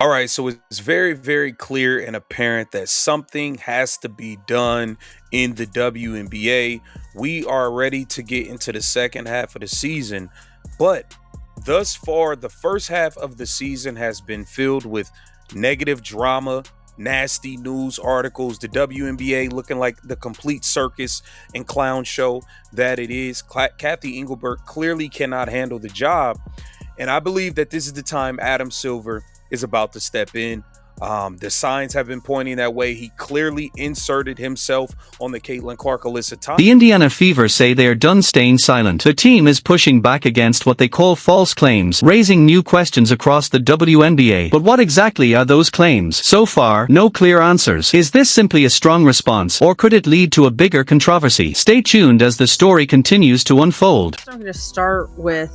All right, so it's very, very clear and apparent that something has to be done in the WNBA. We are ready to get into the second half of the season, but thus far, the first half of the season has been filled with negative drama, nasty news articles, the WNBA looking like the complete circus and clown show that it is. Kathy Engelbert clearly cannot handle the job, and I believe that this is the time Adam Silver is about to step in. The signs have been pointing that way. He clearly inserted himself on the Caitlin Clark-Alyssa time. The Indiana Fever say they are done staying silent. The team is pushing back against what they call false claims, raising new questions across the WNBA. But what exactly are those claims? So far, no clear answers. Is this simply a strong response, or could it lead to a bigger controversy? Stay tuned as the story continues to unfold. I'm going to start with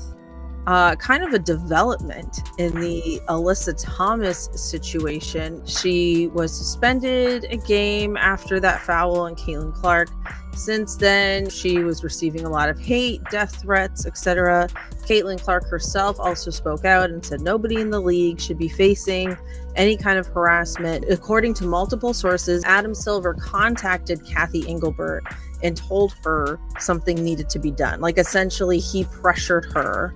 kind of a development in the Alyssa Thomas situation. She was suspended a game after that foul on Caitlin Clark. Since then, she was receiving a lot of hate, death threats, etc. Caitlin Clark herself also spoke out and said nobody in the league should be facing any kind of harassment. According to multiple sources, Adam Silver contacted Kathy Engelbert and told her something needed to be done. Like, essentially, he pressured her,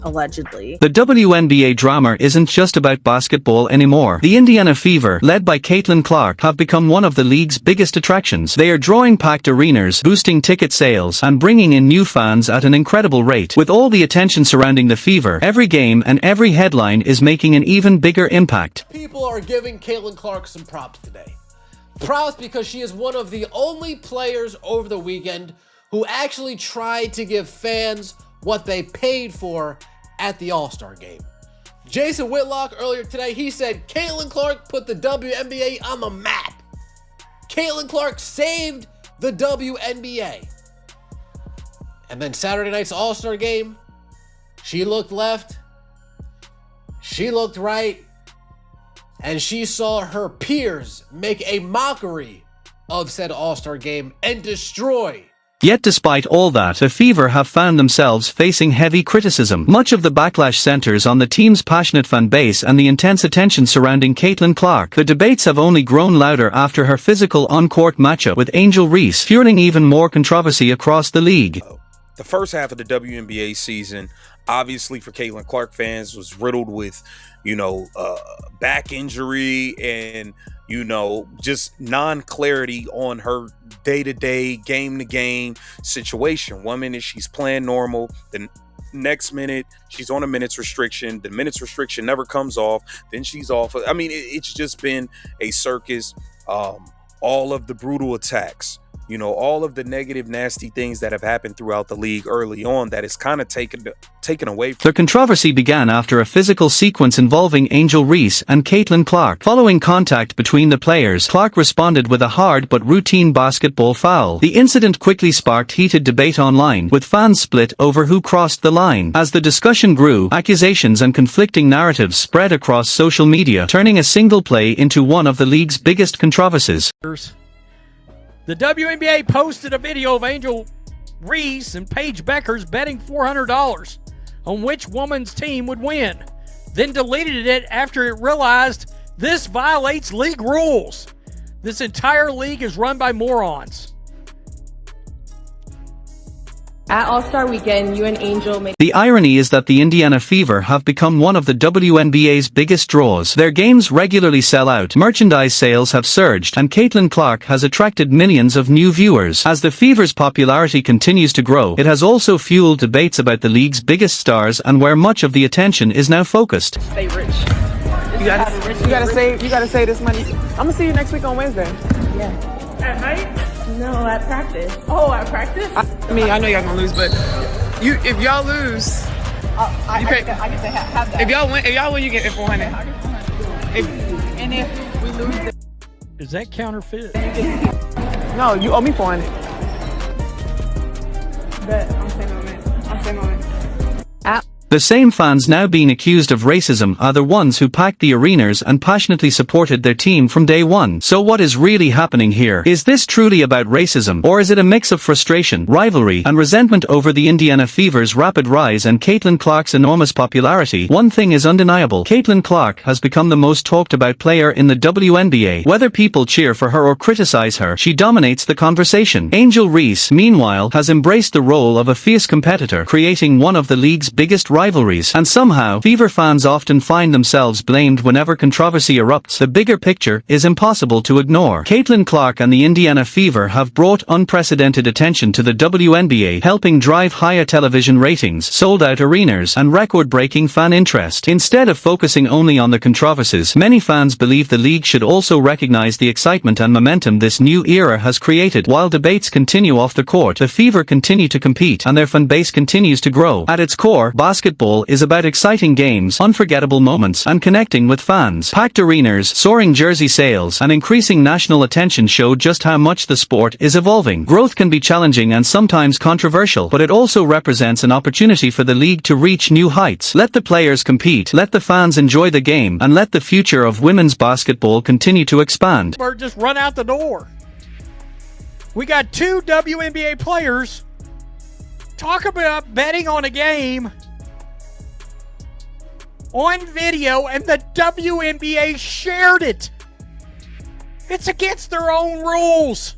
allegedly. The WNBA drama isn't just about basketball anymore. The Indiana Fever, led by Caitlin Clark, have become one of the league's biggest attractions. They are drawing packed arenas, boosting ticket sales, and bringing in new fans at an incredible rate. With all the attention surrounding the Fever, every game and every headline is making an even bigger impact. People are giving Caitlin Clark some props today. Props because she is one of the only players over the weekend who actually tried to give fans what they paid for at the All-Star game. Jason Whitlock earlier today, he said Caitlin Clark put the WNBA on the map. Caitlin Clark saved the WNBA. And then Saturday night's All-Star game, she looked left, she looked right, and she saw her peers make a mockery of said All-Star game and destroy. Yet despite all that, the Fever have found themselves facing heavy criticism. Much of the backlash centers on the team's passionate fan base and the intense attention surrounding Caitlin Clark. The debates have only grown louder after her physical on-court matchup with Angel Reese, fueling even more controversy across the league. The first half of the WNBA season, obviously for Caitlin Clark fans, was riddled with, back injury and, just non-clarity on her day-to-day, game-to-game situation. 1 minute she's playing normal, the next minute she's on a minutes restriction. The minutes restriction never comes off, then she's off. I mean, it's just been a circus. All of the brutal attacks, all of the negative, nasty things that have happened throughout the league early on that is kind of taken away. The controversy began after a physical sequence involving Angel Reese and Caitlin Clark. Following contact between the players, Clark responded with a hard but routine basketball foul. The incident quickly sparked heated debate online, with fans split over who crossed the line. As the discussion grew, accusations and conflicting narratives spread across social media, turning a single play into one of the league's biggest controversies. The WNBA posted a video of Angel Reese and Paige Beckers betting $400 on which woman's team would win, then deleted it after it realized this violates league rules. This entire league is run by morons. At All-Star Weekend, you and Angel made... The irony is that the Indiana Fever have become one of the WNBA's biggest draws. Their games regularly sell out, merchandise sales have surged, and Caitlin Clark has attracted millions of new viewers. As the Fever's popularity continues to grow, it has also fueled debates about the league's biggest stars and where much of the attention is now focused. Stay rich. You gotta save this money. I'm gonna see you next week on Wednesday. Yeah. At night? No, at practice. Oh, at practice? I mean, I know y'all gonna lose, but if y'all lose, I get to have that. if y'all win, you get 400. And if we lose, Is that counterfeit? No, you owe me 400. bet I'm staying on it. At The same fans now being accused of racism are the ones who packed the arenas and passionately supported their team from day one. So what is really happening here? Is this truly about racism, or is it a mix of frustration, rivalry, and resentment over the Indiana Fever's rapid rise and Caitlin Clark's enormous popularity? One thing is undeniable: Caitlin Clark has become the most talked about player in the WNBA. Whether people cheer for her or criticize her, she dominates the conversation. Angel Reese, meanwhile, has embraced the role of a fierce competitor, creating one of the league's biggest rivalries. And somehow, Fever fans often find themselves blamed whenever controversy erupts. The bigger picture is impossible to ignore. Caitlin Clark and the Indiana Fever have brought unprecedented attention to the WNBA, helping drive higher television ratings, sold-out arenas, and record-breaking fan interest. Instead of focusing only on the controversies, many fans believe the league should also recognize the excitement and momentum this new era has created. While debates continue off the court, the Fever continue to compete, and their fan base continues to grow. At its core, basketball is about exciting games, unforgettable moments, and connecting with fans. Packed arenas, soaring jersey sales, and increasing national attention show just how much the sport is evolving. Growth can be challenging and sometimes controversial, but it also represents an opportunity for the league to reach new heights. Let the players compete, let the fans enjoy the game, and let the future of women's basketball continue to expand. Or just run out the door. We got 2 WNBA players talk about betting on a game on video, and the WNBA shared it. It's against their own rules.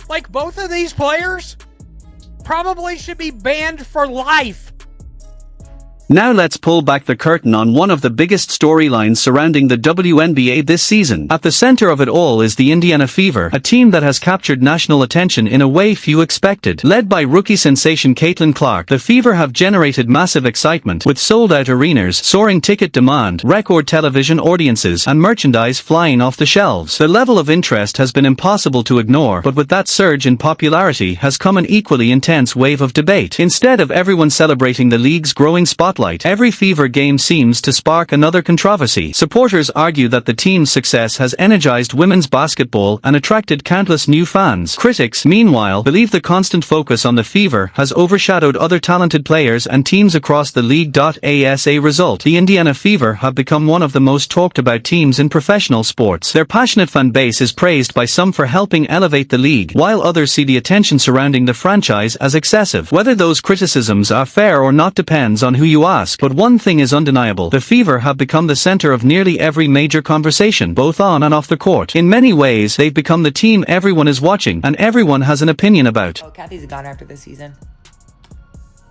Like, both of these players probably should be banned for life. Now let's pull back the curtain on one of the biggest storylines surrounding the WNBA this season. At the center of it all is the Indiana Fever, a team that has captured national attention in a way few expected. Led by rookie sensation Caitlin Clark, the Fever have generated massive excitement, with sold-out arenas, soaring ticket demand, record television audiences, and merchandise flying off the shelves. The level of interest has been impossible to ignore, but with that surge in popularity has come an equally intense wave of debate. Instead of everyone celebrating the league's growing spotlight, every Fever game seems to spark another controversy. Supporters argue that the team's success has energized women's basketball and attracted countless new fans. Critics, meanwhile, believe the constant focus on the Fever has overshadowed other talented players and teams across the league. As a result, the Indiana Fever have become one of the most talked about teams in professional sports. Their passionate fan base is praised by some for helping elevate the league, while others see the attention surrounding the franchise as excessive. Whether those criticisms are fair or not depends on who you ask, but one thing is undeniable: the Fever have become the center of nearly every major conversation, both on and off the court. In many ways, they've become the team everyone is watching, and everyone has an opinion about. Oh, Kathy's a goner after this season.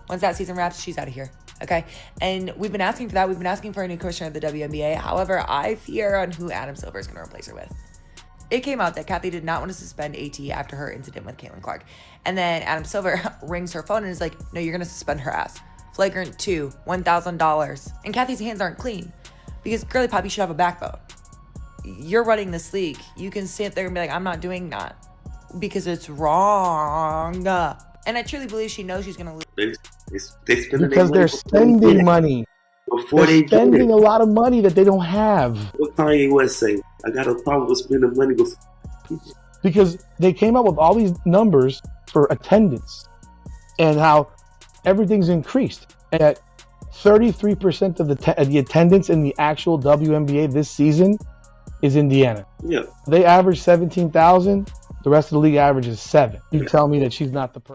Once that season wraps, she's out of here. Okay? And we've been asking for that. We've been asking for a new commissioner of the WNBA. However, I fear on who Adam Silver is going to replace her with. It came out that Kathy did not want to suspend AT after her incident with Caitlin Clark. And then Adam Silver rings her phone and is like, no, you're going to suspend her ass. Flagrant 2, $1,000. And Kathy's hands aren't clean, because girly pop, you should have a backbone. You're running this league. You can sit there and be like, I'm not doing that because it's wrong. And I truly believe she knows she's going to lose. They spend because they're spending money. Before they're spending a lot of money that they don't have. What Kanye West say? I got a problem with spending money before. Because they came up with all these numbers for attendance and how everything's increased. And at 33% of the attendance in the actual WNBA this season is Indiana. Yeah. They average 17,000. The rest of the league averages 7. You tell me that she's not the person.